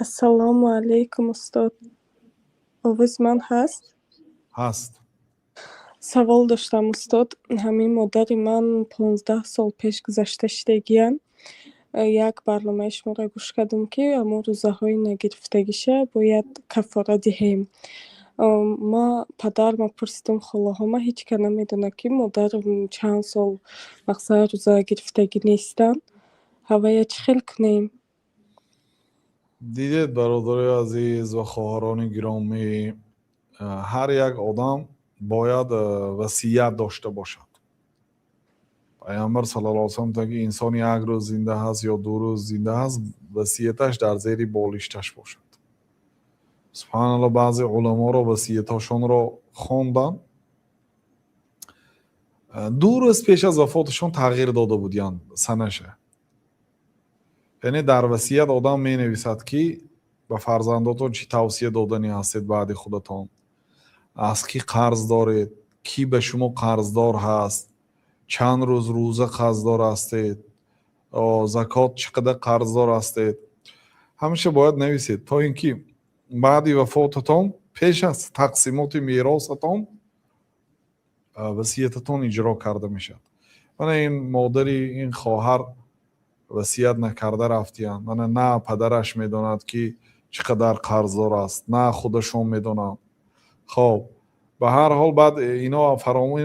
Assalomu alaykum ustod. Ovoz man هست؟ هست. سوال داشتم استاد. همین مادری من 15 سال پیش گذشته شدگیم. یک برنامه شما را گوش کردم که اما روزهای نگرفتگیشه باید کفاره دهیم. ما پدرم پرسیدم خلاهام هیچ که نمیدونه که مادرم چند سال مقصد روزه گرفتگی نیستن. هوای چه خیل کنیم؟ دیدید برادرای عزیز و خواهران گرامی، هر یک آدم باید وصیت داشته باشد. پیامبر صلی الله علیه و آله که انسان یک روز زنده هست یا 2 روز زنده هست، وصیتش در زیر بالشتش باشد. سبحان الله، بعضی علما را وصیتاشون را خواندن. 2 روز پیش از وفاتشون تغییر داده بودند سنشه. یعنی در وصیت آدم می نویسد که به فرزنداتون چی توصیه دادنی هستید بعد خودتان، از کی قرض دارید، کی به شما قرضدار هست، چند روز روزه قرضدار هستید، زکات چقدر قرضدار هستید. همیشه باید نویسید تا اینکه بعد وفاتتان پیش از تقسیمات میراثتان وصیتتان اجرا کرده میشد. من این مادری، این خواهر وصیت نکرده رفتیان. من نه پدرش میداند که چقدر قرضدار است، نه خودشون میدونن. خب به هر حال بعد اینا فراموش،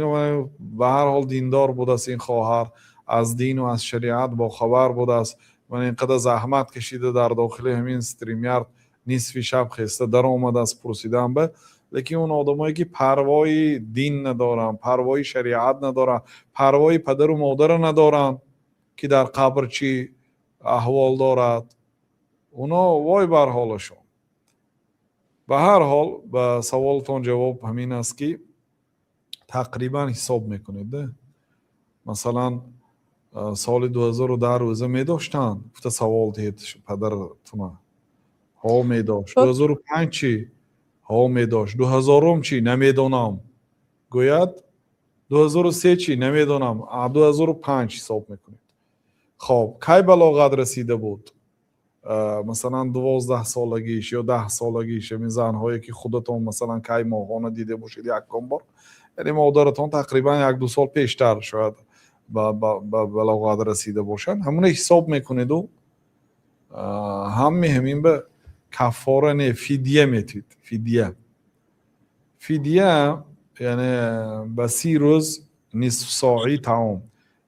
به هر حال دیندار بود است این خواهر، از دین و از شریعت با خبر بود است. من اینقدر زحمت کشیده در داخل همین استریمیارد نصف شب خسته در آمد از پرسیدن به، لیکن اون آدمایی که پروای دین ندارن، پروای شریعت ندارن، پروای پدر و مادر ندارن که در قبر چی احوال دارد، اونا وای بر حالشون. به هر حال به سوالتون جواب همین است که تقریبا حساب میکنید. مثلا سال 2010 روزه میداشتن، گفته سوال دید پدرتون ها میداشت. 2005 چی؟ ها میداشت. 2000 چی؟ نمیدونم. گوید 2003 چی؟ نمیدونم. 2005 حساب میکنید. خب کی بلاغت رسیده بود؟ مثلا 12 سالگیش یا 10 سالگیش. این زنهایی که خودتون مثلا کی ماهانه دیده باشید یکم بار، یعنی مادرتون تقریبا 1-2 سال پیشتر شاید به بلاغت رسیده باشن، همون حساب میکنید و همین به کفاره نه فدیه میتید. فدیه یعنی به 30 روز نصف ساعی طعام،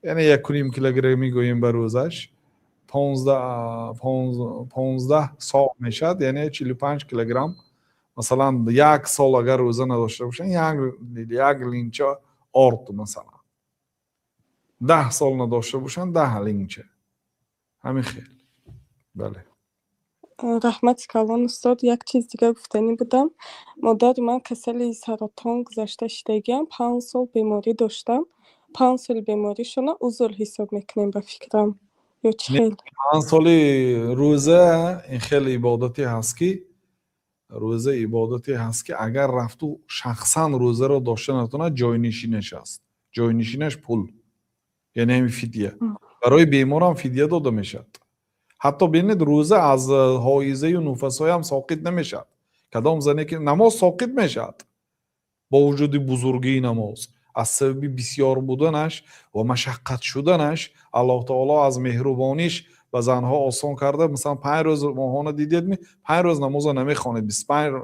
یعنی 1.5 کیلوگرم گوییم به روزش 15 ساعت میشد، یعنی 45 کیلوگرم. مثلا 1 سال اگر روزه نداشته باشن یک لینچه آرد، مثلا 10 سال نداشته باشن 10 لینچه، همین خیلی. بله. رحمت کلان استاد. یک چیز دیگه گفتنی بودم. مادر من کسل سرطان گذشته شدگیم، 5 سال بیماری داشتم. 5 سال بیماریشون عضل حساب میکنیم به فکرم یا چه خیلی؟ 5 سالی روزه این خیلی عبادتی هست که اگر رفتو شخصا روزه رو داشته نتونه، جای نشینش هست. جای نشینش پول، یعنی همین فدیه. برای بیمار هم فدیه داده میشد. حتی ببینید روزه از حایزه و نفسای هم ساقط نمیشد. کدام زنی که نماز ساقط میشد با وجود بزرگی نماز، از سبب بسیار بودنش و مشقت شدنش الله تعالی از مهربانیش به زنها آسان کرده. مثلا 5 روز ماهانه دیدید 5 روز نماز نمیخوانید، 25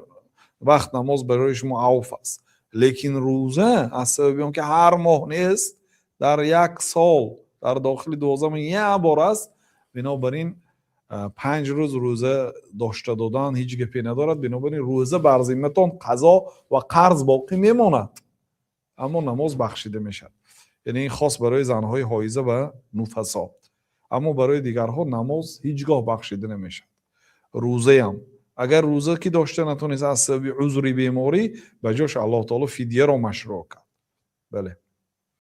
وقت نماز برای شما عوف است. لیکن روزه از سبب اون که هر ماه نیست، در 1 سال در داخل 12 ماه یک بار است، بنابراین 5 روز روزه داشته دادن هیچ گپی ندارد. بنابراین روزه بر ذمتان قضا و قرض باقی میماند، اما نماز بخشیده میشد. یعنی این خاص برای زنهای حایضه و نفسا، اما برای دیگرها نماز هیچگاه بخشیده نمیشد. روزه هم اگر روزه که داشته نتونست از سبب عذری بیماری، به جاش الله تعالی فدیه را مشروع کرد. بله.